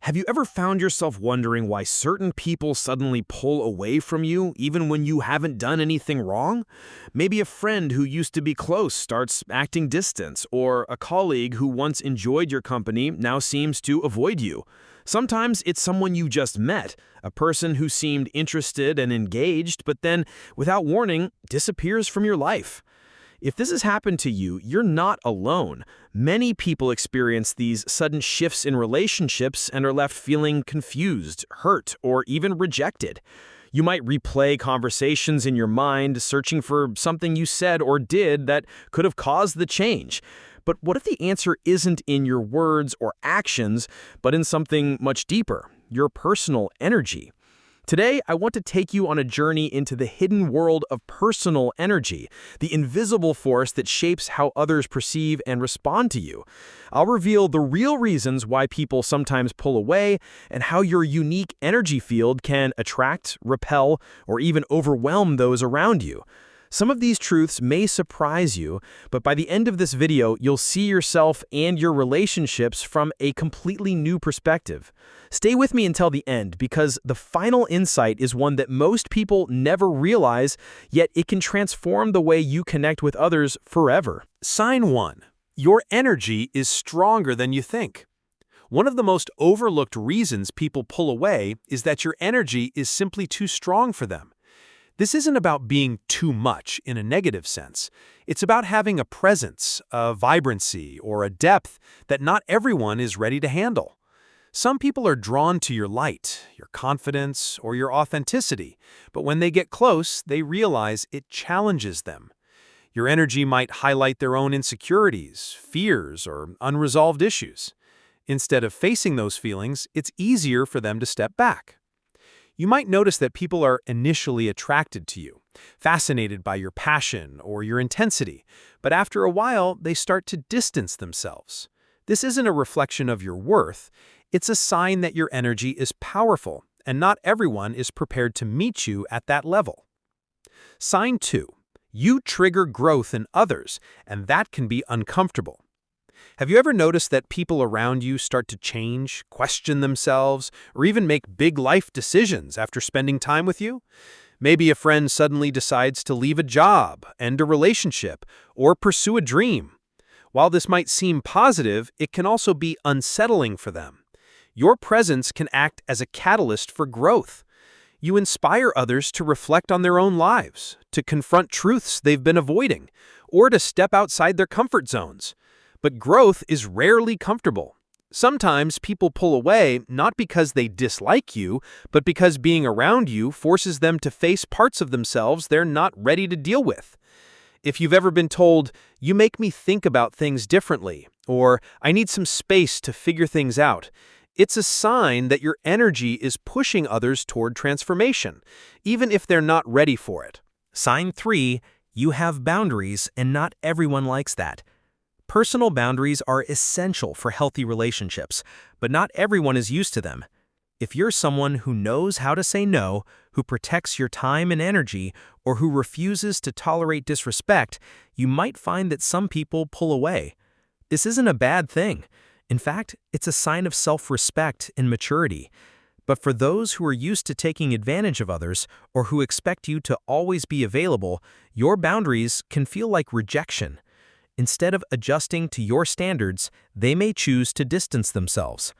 Have you ever found yourself wondering why certain people suddenly pull away from you even when you haven't done anything wrong? Maybe a friend who used to be close starts acting distant, or a colleague who once enjoyed your company now seems to avoid you. Sometimes it's someone you just met, a person who seemed interested and engaged, but then, without warning, disappears from your life. If this has happened to you, you're not alone. Many people experience these sudden shifts in relationships and are left feeling confused, hurt, or even rejected. You might replay conversations in your mind, searching for something you said or did that could have caused the change. But what if the answer isn't in your words or actions, but in something much deeper, your personal energy? Today, I want to take you on a journey into the hidden world of personal energy, the invisible force that shapes how others perceive and respond to you. I'll reveal the real reasons why people sometimes pull away and how your unique energy field can attract, repel, or even overwhelm those around you. Some of these truths may surprise you, but by the end of this video, you'll see yourself and your relationships from a completely new perspective. Stay with me until the end, because the final insight is one that most people never realize, yet it can transform the way you connect with others forever. Sign 1. Your energy is stronger than you think. One of the most overlooked reasons people pull away is that your energy is simply too strong for them. This isn't about being too much in a negative sense. It's about having a presence, a vibrancy, or a depth that not everyone is ready to handle. Some people are drawn to your light, your confidence, or your authenticity, but when they get close, they realize it challenges them. Your energy might highlight their own insecurities, fears, or unresolved issues. Instead of facing those feelings, it's easier for them to step back. You might notice that people are initially attracted to you, fascinated by your passion or your intensity, but after a while, they start to distance themselves. This isn't a reflection of your worth, it's a sign that your energy is powerful, and not everyone is prepared to meet you at that level. Sign 2. You trigger growth in others, and that can be uncomfortable. Have you ever noticed that people around you start to change, question themselves, or even make big life decisions after spending time with you? Maybe a friend suddenly decides to leave a job, end a relationship, or pursue a dream. While this might seem positive, it can also be unsettling for them. Your presence can act as a catalyst for growth. You inspire others to reflect on their own lives, to confront truths they've been avoiding, or to step outside their comfort zones. But growth is rarely comfortable. Sometimes people pull away not because they dislike you, but because being around you forces them to face parts of themselves they're not ready to deal with. If you've ever been told, "You make me think about things differently," or "I need some space to figure things out," it's a sign that your energy is pushing others toward transformation, even if they're not ready for it. Sign 3. You have boundaries, and not everyone likes that. Personal boundaries are essential for healthy relationships, but not everyone is used to them. If you're someone who knows how to say no, who protects your time and energy, or who refuses to tolerate disrespect, you might find that some people pull away. This isn't a bad thing. In fact, it's a sign of self-respect and maturity. But for those who are used to taking advantage of others, or who expect you to always be available, your boundaries can feel like rejection. Instead of adjusting to your standards, they may choose to distance themselves.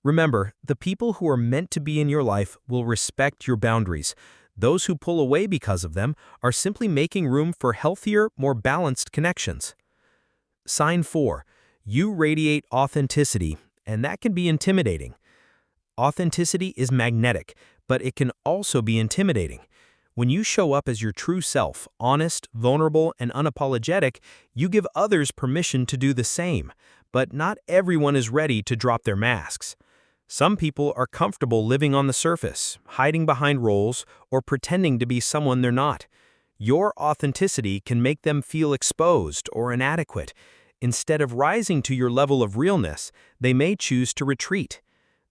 Remember, the people who are meant to be in your life will respect your boundaries. Those who pull away because of them are simply making room for healthier, more balanced connections. Sign 4. You radiate authenticity, and that can be intimidating. Authenticity is magnetic, but it can also be intimidating. When you show up as your true self, honest, vulnerable, and unapologetic, you give others permission to do the same. But not everyone is ready to drop their masks. Some people are comfortable living on the surface, hiding behind roles, or pretending to be someone they're not. Your authenticity can make them feel exposed or inadequate. Instead of rising to your level of realness, they may choose to retreat.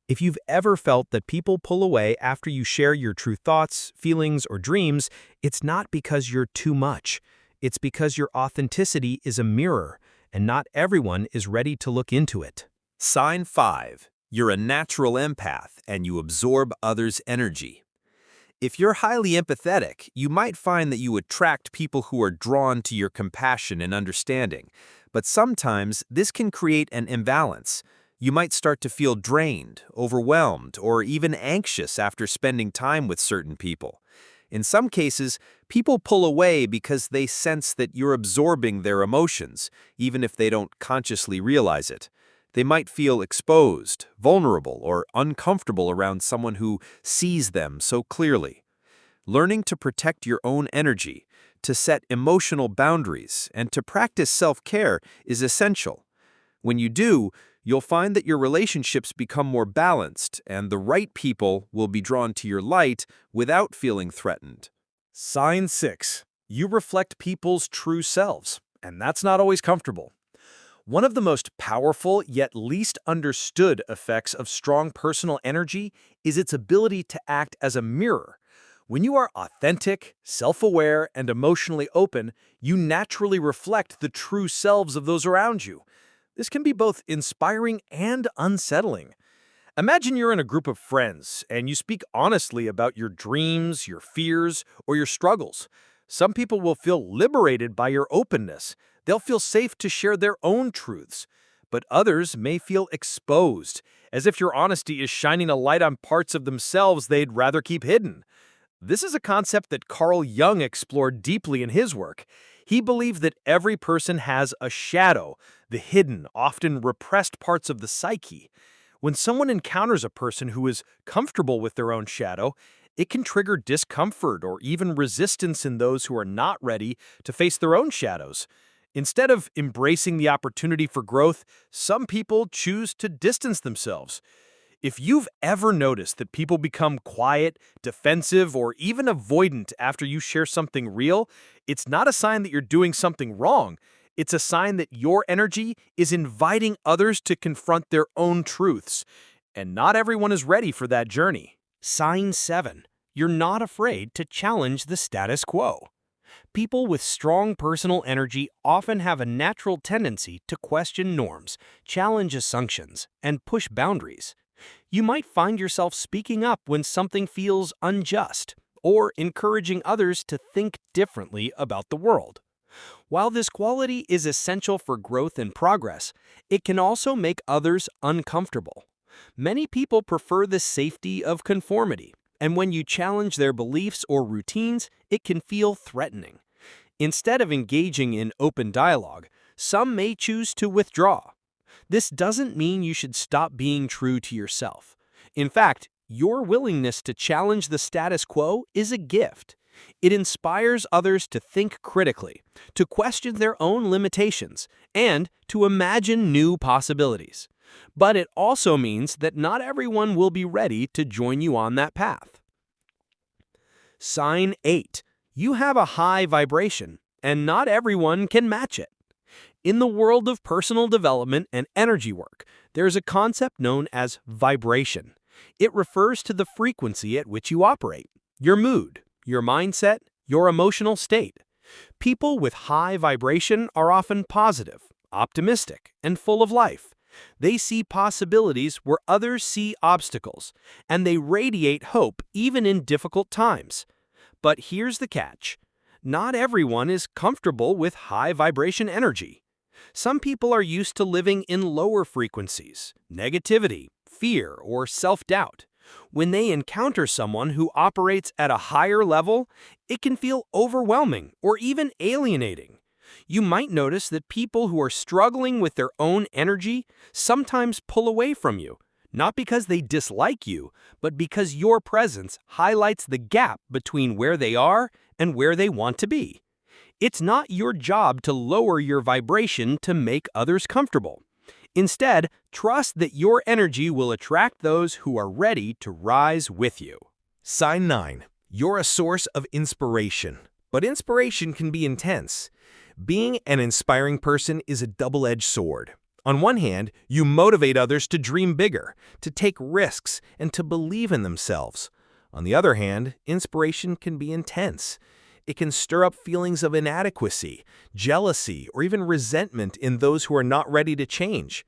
If you've ever felt that people pull away after you share your true thoughts, feelings, or dreams, it's not because you're too much. It's because your authenticity is a mirror, and not everyone is ready to look into it. Sign 5. You're a natural empath and you absorb others' energy. If you're highly empathetic, you might find that you attract people who are drawn to your compassion and understanding, but sometimes this can create an imbalance. You might start to feel drained, overwhelmed, or even anxious after spending time with certain people. In some cases, people pull away because they sense that you're absorbing their emotions, even if they don't consciously realize it. They might feel exposed, vulnerable, or uncomfortable around someone who sees them so clearly. Learning to protect your own energy, to set emotional boundaries, and to practice self-care is essential. When you do, you'll find that your relationships become more balanced and the right people will be drawn to your light without feeling threatened. Sign 6. You reflect people's true selves, and that's not always comfortable. One of the most powerful yet least understood effects of strong personal energy is its ability to act as a mirror. When you are authentic, self-aware, and emotionally open, you naturally reflect the true selves of those around you. This can be both inspiring and unsettling. Imagine you're in a group of friends and you speak honestly about your dreams, your fears, or your struggles. Some people will feel liberated by your openness. They'll feel safe to share their own truths. But others may feel exposed, as if your honesty is shining a light on parts of themselves they'd rather keep hidden. This is a concept that Carl Jung explored deeply in his work. He believed that every person has a shadow, the hidden, often repressed parts of the psyche. When someone encounters a person who is comfortable with their own shadow, it can trigger discomfort or even resistance in those who are not ready to face their own shadows. Instead of embracing the opportunity for growth, some people choose to distance themselves. If you've ever noticed that people become quiet, defensive, or even avoidant after you share something real, it's not a sign that you're doing something wrong. It's a sign that your energy is inviting others to confront their own truths. And not everyone is ready for that journey. Sign 7. You're not afraid to challenge the status quo. People with strong personal energy often have a natural tendency to question norms, challenge assumptions, and push boundaries. You might find yourself speaking up when something feels unjust, or encouraging others to think differently about the world. While this quality is essential for growth and progress, it can also make others uncomfortable. Many people prefer the safety of conformity, and when you challenge their beliefs or routines, it can feel threatening. Instead of engaging in open dialogue, some may choose to withdraw. This doesn't mean you should stop being true to yourself. In fact, your willingness to challenge the status quo is a gift. It inspires others to think critically, to question their own limitations, and to imagine new possibilities. But it also means that not everyone will be ready to join you on that path. Sign 8. You have a high vibration, and not everyone can match it. In the world of personal development and energy work, there's a concept known as vibration. It refers to the frequency at which you operate, your mood, your mindset, your emotional state. People with high vibration are often positive, optimistic, and full of life. They see possibilities where others see obstacles, and they radiate hope even in difficult times. But here's the catch. Not everyone is comfortable with high vibration energy. Some people are used to living in lower frequencies, negativity, fear, or self-doubt. When they encounter someone who operates at a higher level, it can feel overwhelming or even alienating. You might notice that people who are struggling with their own energy sometimes pull away from you, not because they dislike you, but because your presence highlights the gap between where they are and where they want to be. It's not your job to lower your vibration to make others comfortable. Instead, trust that your energy will attract those who are ready to rise with you. Sign 9. You're a source of inspiration, but inspiration can be intense. Being an inspiring person is a double-edged sword. On one hand, you motivate others to dream bigger, to take risks, and to believe in themselves. On the other hand, inspiration can be intense. It can stir up feelings of inadequacy, jealousy, or even resentment in those who are not ready to change.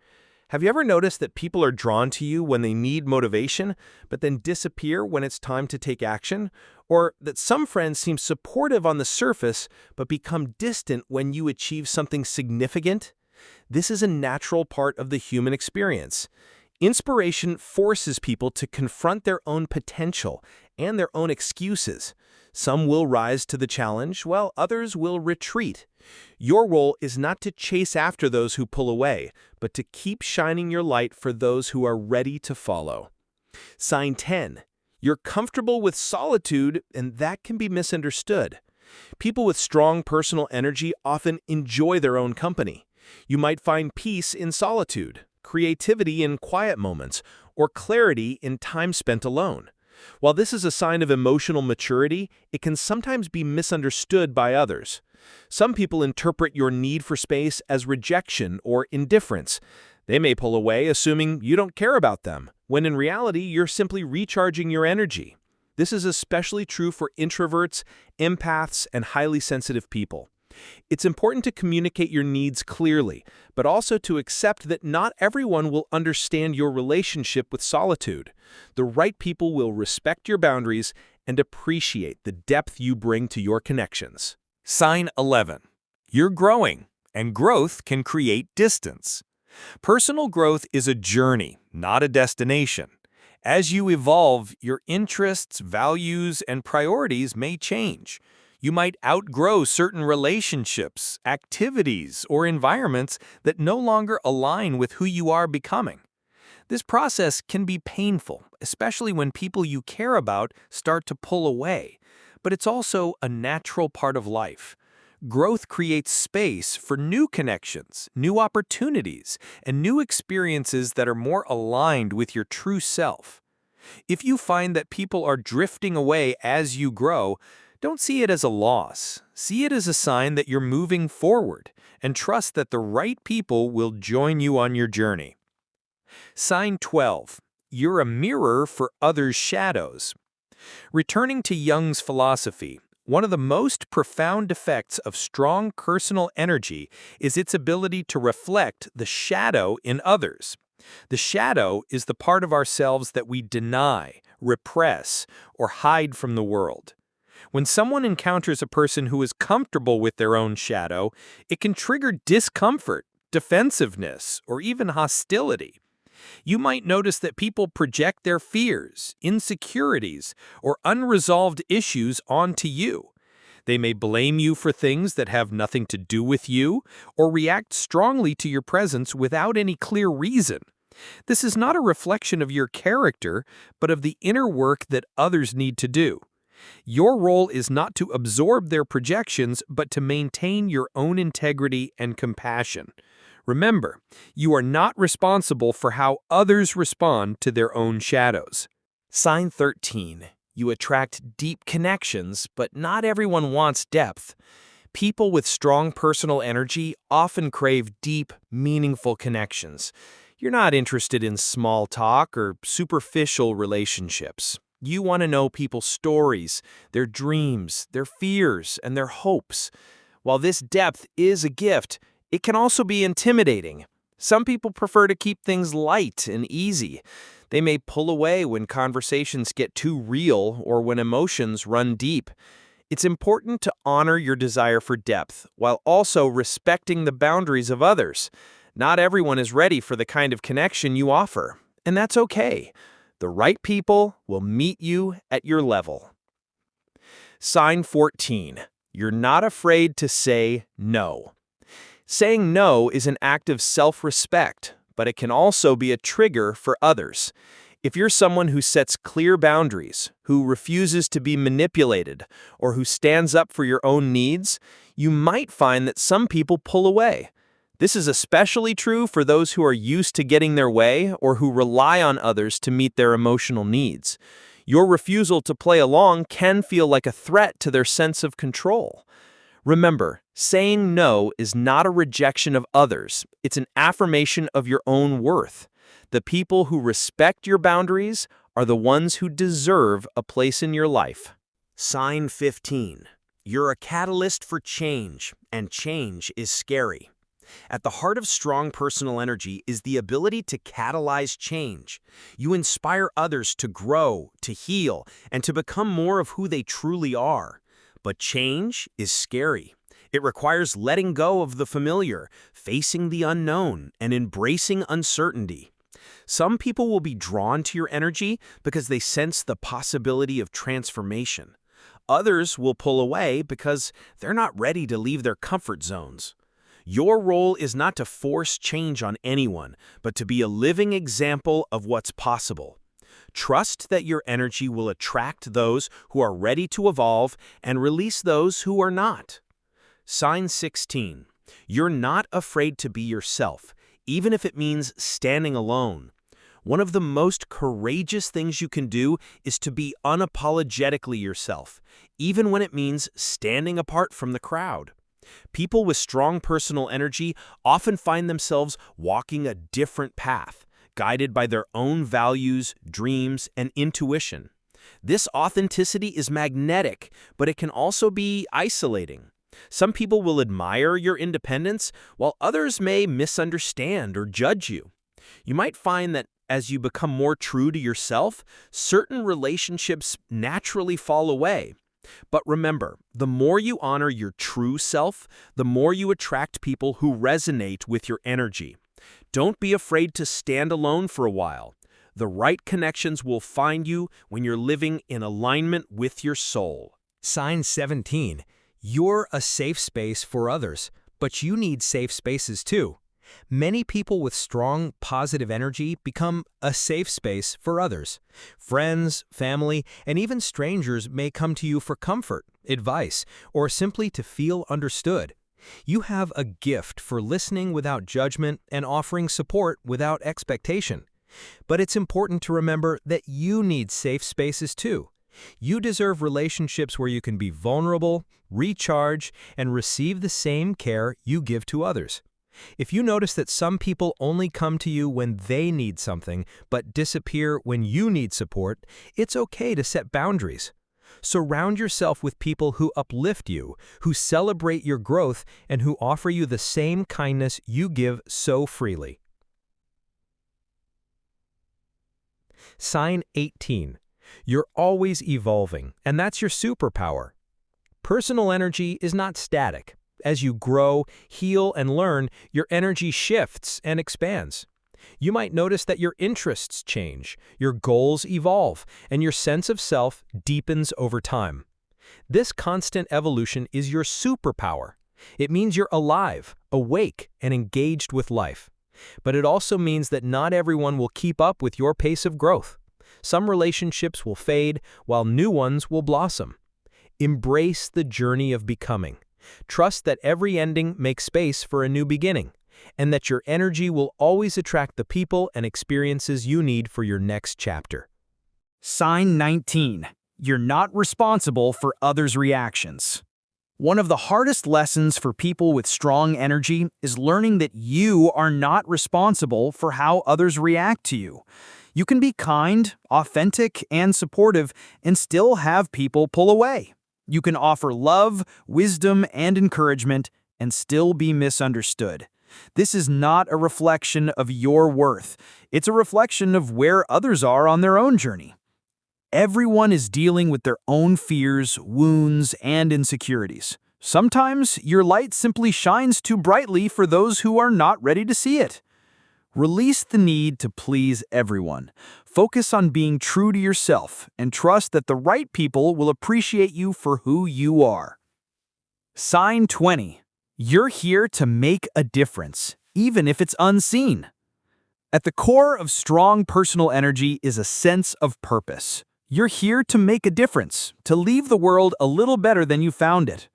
Have you ever noticed that people are drawn to you when they need motivation, but then disappear when it's time to take action? Or that some friends seem supportive on the surface, but become distant when you achieve something significant? This is a natural part of the human experience. Inspiration forces people to confront their own potential and their own excuses. Some will rise to the challenge, while others will retreat. Your role is not to chase after those who pull away, but to keep shining your light for those who are ready to follow. Sign 10. You're comfortable with solitude, and that can be misunderstood. People with strong personal energy often enjoy their own company. You might find peace in solitude, creativity in quiet moments, or clarity in time spent alone. While this is a sign of emotional maturity, it can sometimes be misunderstood by others. Some people interpret your need for space as rejection or indifference. They may pull away assuming you don't care about them, when in reality you're simply recharging your energy. This is especially true for introverts, empaths, and highly sensitive people. It's important to communicate your needs clearly, but also to accept that not everyone will understand your relationship with solitude. The right people will respect your boundaries and appreciate the depth you bring to your connections. Sign 11. You're growing, and growth can create distance. Personal growth is a journey, not a destination. As you evolve, your interests, values, and priorities may change. You might outgrow certain relationships, activities, or environments that no longer align with who you are becoming. This process can be painful, especially when people you care about start to pull away, but it's also a natural part of life. Growth creates space for new connections, new opportunities, and new experiences that are more aligned with your true self. If you find that people are drifting away as you grow, don't see it as a loss. See it as a sign that you're moving forward, and trust that the right people will join you on your journey. Sign 12. You're a mirror for others' shadows. Returning to Jung's philosophy, one of the most profound effects of strong personal energy is its ability to reflect the shadow in others. The shadow is the part of ourselves that we deny, repress, or hide from the world. When someone encounters a person who is comfortable with their own shadow, it can trigger discomfort, defensiveness, or even hostility. You might notice that people project their fears, insecurities, or unresolved issues onto you. They may blame you for things that have nothing to do with you, or react strongly to your presence without any clear reason. This is not a reflection of your character, but of the inner work that others need to do. Your role is not to absorb their projections, but to maintain your own integrity and compassion. Remember, you are not responsible for how others respond to their own shadows. Sign 13. You attract deep connections, but not everyone wants depth. People with strong personal energy often crave deep, meaningful connections. You're not interested in small talk or superficial relationships. You want to know people's stories, their dreams, their fears, and their hopes. While this depth is a gift, it can also be intimidating. Some people prefer to keep things light and easy. They may pull away when conversations get too real or when emotions run deep. It's important to honor your desire for depth while also respecting the boundaries of others. Not everyone is ready for the kind of connection you offer, and that's okay. The right people will meet you at your level. Sign 14. You're not afraid to say no. Saying no is an act of self-respect, but it can also be a trigger for others. If you're someone who sets clear boundaries, who refuses to be manipulated, or who stands up for your own needs, you might find that some people pull away. This is especially true for those who are used to getting their way or who rely on others to meet their emotional needs. Your refusal to play along can feel like a threat to their sense of control. Remember, saying no is not a rejection of others. It's an affirmation of your own worth. The people who respect your boundaries are the ones who deserve a place in your life. Sign 15. You're a catalyst for change, and change is scary. At the heart of strong personal energy is the ability to catalyze change. You inspire others to grow, to heal, and to become more of who they truly are. But change is scary. It requires letting go of the familiar, facing the unknown, and embracing uncertainty. Some people will be drawn to your energy because they sense the possibility of transformation. Others will pull away because they're not ready to leave their comfort zones. Your role is not to force change on anyone, but to be a living example of what's possible. Trust that your energy will attract those who are ready to evolve and release those who are not. Sign 16. You're not afraid to be yourself, even if it means standing alone. One of the most courageous things you can do is to be unapologetically yourself, even when it means standing apart from the crowd. People with strong personal energy often find themselves walking a different path, guided by their own values, dreams, and intuition. This authenticity is magnetic, but it can also be isolating. Some people will admire your independence, while others may misunderstand or judge you. You might find that as you become more true to yourself, certain relationships naturally fall away. But remember, the more you honor your true self, the more you attract people who resonate with your energy. Don't be afraid to stand alone for a while. The right connections will find you when you're living in alignment with your soul. Sign 17. You're a safe space for others, but you need safe spaces too. Many people with strong, positive energy become a safe space for others. Friends, family, and even strangers may come to you for comfort, advice, or simply to feel understood. You have a gift for listening without judgment and offering support without expectation. But it's important to remember that you need safe spaces too. You deserve relationships where you can be vulnerable, recharge, and receive the same care you give to others. If you notice that some people only come to you when they need something, but disappear when you need support, it's okay to set boundaries. Surround yourself with people who uplift you, who celebrate your growth, and who offer you the same kindness you give so freely. Sign 18. You're always evolving, and that's your superpower. Personal energy is not static. As you grow, heal, and learn, your energy shifts and expands. You might notice that your interests change, your goals evolve, and your sense of self deepens over time. This constant evolution is your superpower. It means you're alive, awake, and engaged with life. But it also means that not everyone will keep up with your pace of growth. Some relationships will fade, while new ones will blossom. Embrace the journey of becoming. Trust that every ending makes space for a new beginning, and that your energy will always attract the people and experiences you need for your next chapter. Sign 19. You're not responsible for others' reactions. One of the hardest lessons for people with strong energy is learning that you are not responsible for how others react to you. You can be kind, authentic, and supportive and still have people pull away. You can offer love, wisdom, and encouragement and still be misunderstood. This is not a reflection of your worth. It's a reflection of where others are on their own journey. Everyone is dealing with their own fears, wounds, and insecurities. Sometimes your light simply shines too brightly for those who are not ready to see it. Release the need to please everyone. Focus on being true to yourself and trust that the right people will appreciate you for who you are. Sign 20. You're here to make a difference, even if it's unseen. At the core of strong personal energy is a sense of purpose. You're here to make a difference, to leave the world a little better than you found it.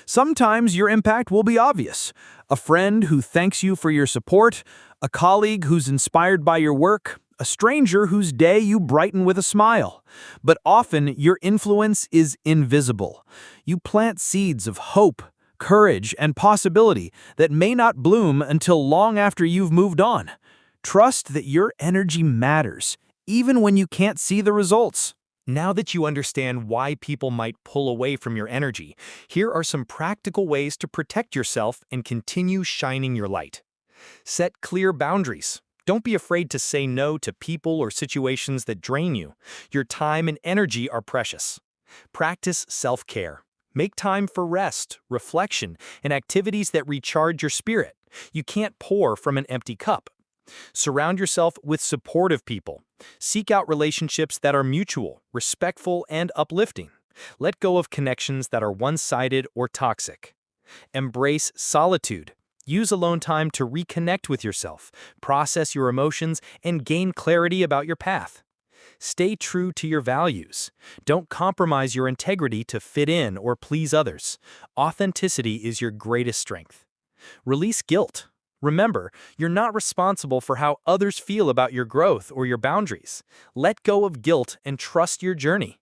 Sometimes your impact will be obvious. A friend who thanks you for your support, a colleague who's inspired by your work, a stranger whose day you brighten with a smile. But often your influence is invisible. You plant seeds of hope, courage, and possibility that may not bloom until long after you've moved on. Trust that your energy matters, even when you can't see the results. Now that you understand why people might pull away from your energy, here are some practical ways to protect yourself and continue shining your light. Set clear boundaries. Don't be afraid to say no to people or situations that drain you. Your time and energy are precious. Practice self-care. Make time for rest, reflection, and activities that recharge your spirit. You can't pour from an empty cup. Surround yourself with supportive people. Seek out relationships that are mutual, respectful, and uplifting. Let go of connections that are one-sided or toxic. Embrace solitude. Use alone time to reconnect with yourself, process your emotions, and gain clarity about your path. Stay true to your values. Don't compromise your integrity to fit in or please others. Authenticity is your greatest strength. Release guilt. Remember, you're not responsible for how others feel about your growth or your boundaries. Let go of guilt and trust your journey.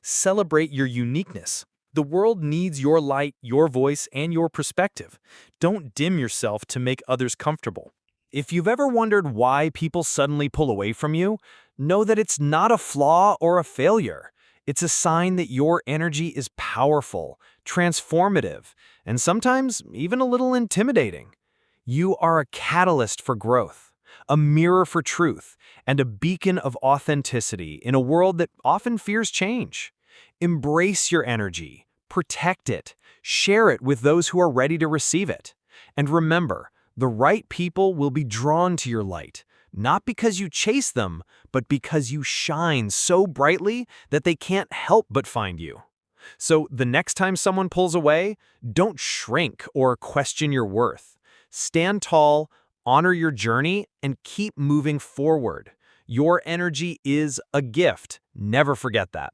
Celebrate your uniqueness. The world needs your light, your voice, and your perspective. Don't dim yourself to make others comfortable. If you've ever wondered why people suddenly pull away from you, know that it's not a flaw or a failure. It's a sign that your energy is powerful, transformative, and sometimes even a little intimidating. You are a catalyst for growth, a mirror for truth, and a beacon of authenticity in a world that often fears change. Embrace your energy, protect it, share it with those who are ready to receive it. And remember, the right people will be drawn to your light, not because you chase them, but because you shine so brightly that they can't help but find you. So the next time someone pulls away, don't shrink or question your worth. Stand tall, honor your journey, and keep moving forward. Your energy is a gift. Never forget that.